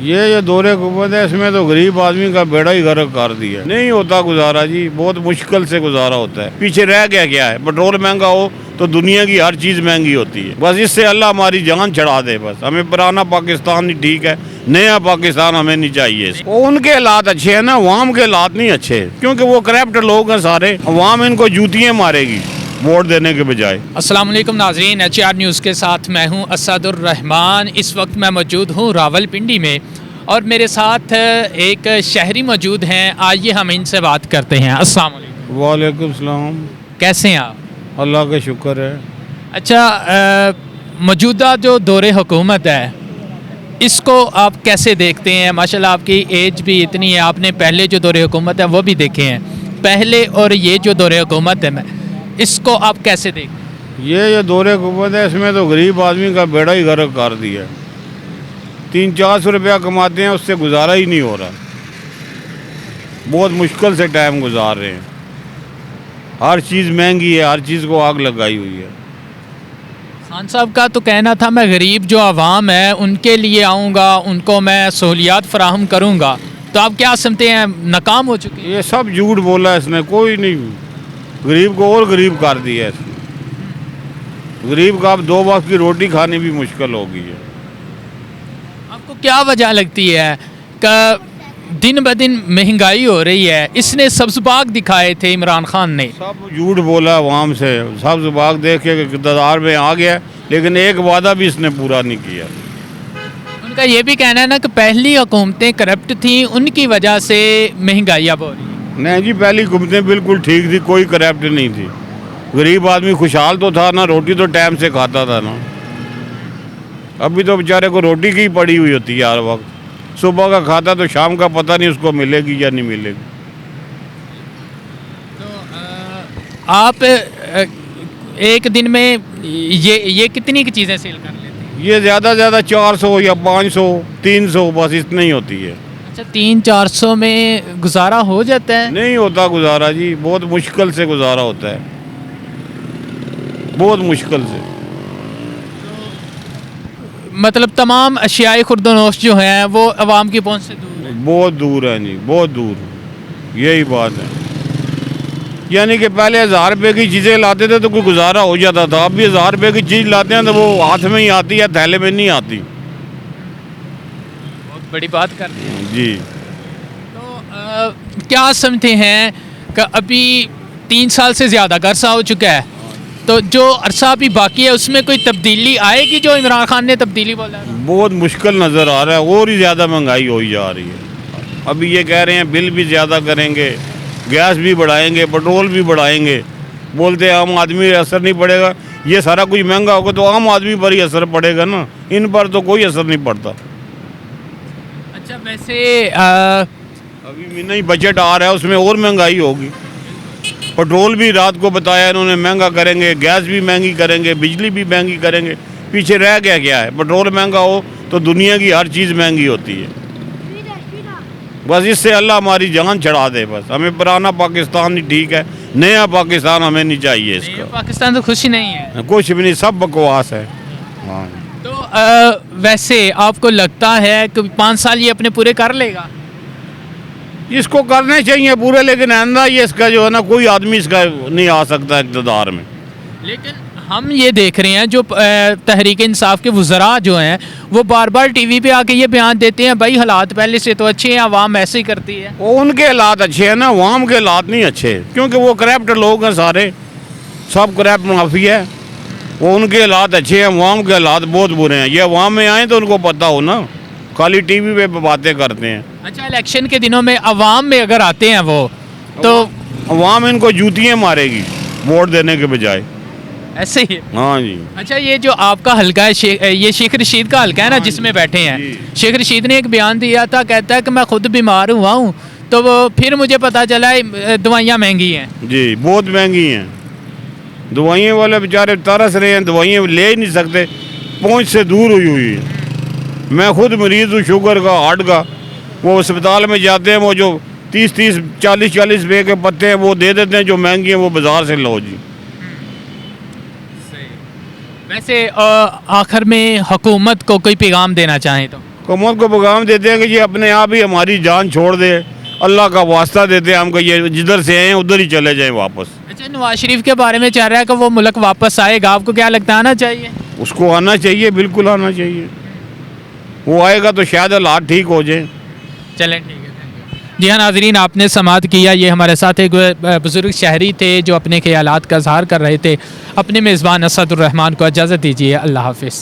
یہ دور حکومت ہے، اس میں تو غریب آدمی کا بیڑا ہی غرق کر دیا. نہیں ہوتا گزارا جی، بہت مشکل سے گزارا ہوتا ہے. پیچھے رہ گیا کیا ہے؟ پٹرول مہنگا ہو تو دنیا کی ہر چیز مہنگی ہوتی ہے. بس اس سے اللہ ہماری جان چھڑا دے. بس ہمیں پرانا پاکستان ہی ٹھیک ہے، نیا پاکستان ہمیں نہیں چاہیے. ان کے حالات اچھے ہیں نا، عوام کے حالات نہیں اچھے، کیونکہ وہ کرپٹ لوگ ہیں سارے. عوام ان کو جوتیاں مارے گی ووٹ دینے کے بجائے. السلام علیکم ناظرین، HR نیوز کے ساتھ میں ہوں اسد الرحمان. اس وقت میں موجود ہوں راولپنڈی میں اور میرے ساتھ ایک شہری موجود ہیں. آئیے ہم ان سے بات کرتے ہیں. السلام علیکم. وعلیکم السلام. کیسے ہیں آپ؟ اللہ کا شکر ہے. اچھا، موجودہ جو دور حکومت ہے اس کو آپ کیسے دیکھتے ہیں؟ ماشاءاللہ آپ کی ایج بھی اتنی ہے، آپ نے پہلے جو دور حکومت ہے وہ بھی دیکھے ہیں. پہلے اور یہ جو دور حکومت ہے اس کو آپ کیسے دیکھتے ہیں؟ یہ دور حکومت ہے، اس میں تو غریب آدمی کا بیڑا ہی غرق کر دیا. 300-400 روپیہ کماتے ہیں، اس سے گزارا ہی نہیں ہو رہا. بہت مشکل سے ٹائم گزار رہے ہیں. ہر چیز مہنگی ہے، ہر چیز کو آگ لگائی ہوئی ہے. خان صاحب کا تو کہنا تھا میں غریب جو عوام ہے ان کے لیے آؤں گا، ان کو میں سہولیات فراہم کروں گا. تو آپ کیا سمجھتے ہیں ناکام ہو چکے ہیں؟ یہ سب جھوٹ بولا اس نے، کوئی نہیں. غریب کو اور غریب کر دیا اس نے. غریب کا اب 2 وقت کی روٹی کھانی بھی مشکل ہو گئی ہے. آپ کو کیا وجہ لگتی ہے کہ دن بدن مہنگائی ہو رہی ہے؟ اس نے سبز باغ دکھائے تھے عمران خان نے. سب جھوٹ بولا عوام سے. سبز باغ دیکھ کے اقتدار میں آ گیا، لیکن ایک وعدہ بھی اس نے پورا نہیں کیا. ان کا یہ بھی کہنا ہے نا کہ پہلی حکومتیں کرپٹ تھیں، ان کی وجہ سے مہنگائی اب ہو رہی ہے. نہیں جی، پہلی حکومتیں بالکل ٹھیک تھی، کوئی کرپٹ نہیں تھی. غریب آدمی خوشحال تو تھا نا، روٹی تو ٹائم سے کھاتا تھا نا. ابھی تو بیچارے کو روٹی کی پڑی ہوئی ہوتی ہے ہر وقت. صبح کا کھاتا تو شام کا پتہ نہیں اس کو ملے گی یا نہیں ملے گی. آپ ایک دن میں یہ کتنی کی چیزیں سیل کر لیتے ہیں؟ یہ زیادہ سے زیادہ 400 یا 500 300 بس اتنا ہی ہوتی ہے. اچھا، 300-400 میں گزارا ہو جاتا ہے؟ نہیں ہوتا گزارا جی، بہت مشکل سے گزارا ہوتا ہے، بہت مشکل سے. مطلب تمام اشیاء خرد و نوش جو ہیں وہ عوام کی پہنچ سے دور ہیں. بہت دور ہے جی، بہت دور. یہی بات ہے. یعنی کہ پہلے 1000 روپے کی چیزیں لاتے تھے تو کوئی گزارا ہو جاتا تھا. اب بھی 1000 روپے کی چیز لاتے ہیں تو وہ ہاتھ میں ہی آتی ہے، تھیلے میں نہیں آتی. بہت بڑی بات کر دی ہے جی. تو کیا سمجھتے ہیں کہ ابھی 3 سال سے زیادہ کا عرصہ ہو چکا ہے، تو جو عرصہ ابھی باقی ہے اس میں کوئی تبدیلی آئے گی جو عمران خان نے تبدیلی بولا ہے؟ بہت مشکل نظر آ رہا ہے، اور ہی زیادہ مہنگائی ہوئی جا رہی ہے. ابھی یہ کہہ رہے ہیں بل بھی زیادہ کریں گے، گیس بھی بڑھائیں گے، پٹرول بھی بڑھائیں گے. بولتے ہیں عام آدمی اثر نہیں پڑے گا. یہ سارا کچھ مہنگا ہوگا تو عام آدمی پر ہی اثر پڑے گا نا، ان پر تو کوئی اثر نہیں پڑتا. اچھا، ویسے ابھی مہینہ ہی بجٹ آ رہا ہے، اس میں اور مہنگائی ہوگی. پٹرول بھی رات کو بتایا انہوں نے مہنگا کریں گے، گیس بھی مہنگی کریں گے، بجلی بھی مہنگی کریں گے. پیچھے رہ گیا کیا ہے؟ پٹرول مہنگا ہو تو دنیا کی ہر چیز مہنگی ہوتی ہے. بس اس سے اللہ ہماری جان چھڑا دے. بس ہمیں پرانا پاکستان ہی ٹھیک ہے، نیا پاکستان ہمیں نہیں چاہیے. اس کا پاکستان تو خوشی نہیں ہے، کچھ بھی نہیں، سب بکواس ہے. ہاں. تو ویسے آپ کو لگتا ہے کہ 5 سال یہ اپنے پورے کر لے گا؟ اس کو کرنے چاہیے پورے، لیکن آئندہ یہ اس کا جو ہے نا کوئی آدمی اس کا نہیں آ سکتا اقتدار میں. لیکن ہم یہ دیکھ رہے ہیں جو تحریک انصاف کے وزراء جو ہیں وہ بار بار ٹی وی پہ آ کے یہ بیان دیتے ہیں بھائی حالات پہلے سے تو اچھے ہیں، عوام ایسے ہی کرتی ہے. ان کے حالات اچھے ہیں نا، عوام کے حالات نہیں اچھے، کیونکہ وہ کرپٹ لوگ ہیں سارے، سب کرپٹ مافی ہے. وہ ان کے حالات اچھے ہیں، عوام کے حالات بہت برے ہیں. یہ عوام میں آئیں تو ان کو پتہ ہو نا، خالی ٹی وی پہ باتیں کرتے ہیں. اچھا، الیکشن کے دنوں میں عوام میں اگر آتے ہیں وہ تو عوام ان کو جوتیاں مارے گی ووٹ دینے کے بجائے. ایسے ہی ہے؟ ہاں جی. اچھا، یہ جو آپ کا حلقہ ہے یہ شیخ رشید کا حلقہ ہے نا جس میں بیٹھے ہیں. جی. شیخ رشید نے ایک بیان دیا تھا، کہتا ہے کہ میں خود بیمار ہوا ہوں تو وہ پھر مجھے پتا چلا دوائیاں مہنگی ہیں. جی، بہت مہنگی ہیں. دوائیاں والے بیچارے ترس رہے ہیں، دوائیاں لے ہی نہیں سکتے، پہنچ سے دور ہوئی ہے. میں خود مریض ہوں شوگر کا، ہارٹ کا. وہ اسپتال میں جاتے ہیں، وہ جو 30 40 روپے کے پتے ہیں وہ دے دیتے ہیں، جو مہنگی ہیں وہ بازار سے لو جی. ویسے آخر میں حکومت کو کوئی پیغام دینا چاہیں تو؟ حکومت کو پیغام دیتے ہیں کہ یہ اپنے آپ ہی ہماری جان چھوڑ دے, اللہ کا واسطہ دیتے ہیں ہم کو, یہ جدھر سے ہیں ادھر ہی چلے جائیں واپس. اچھا, نواز شریف کے بارے میں چل رہا ہے کہ وہ ملک واپس آئے گا, آپ کو کیا لگتا ہے آنا چاہیے؟ اس کو آنا چاہیے, بالکل آنا چاہیے. وہ آئے گا تو شاید حالات ٹھیک ہو جائیں. چلیں ٹھیک ہے. جی ہاں ناظرین, آپ نے سماعت کیا, یہ ہمارے ساتھ ایک بزرگ شہری تھے جو اپنے خیالات کا اظہار کر رہے تھے. اپنے میزبان اسد الرحمان کو اجازت دیجیے, اللہ حافظ.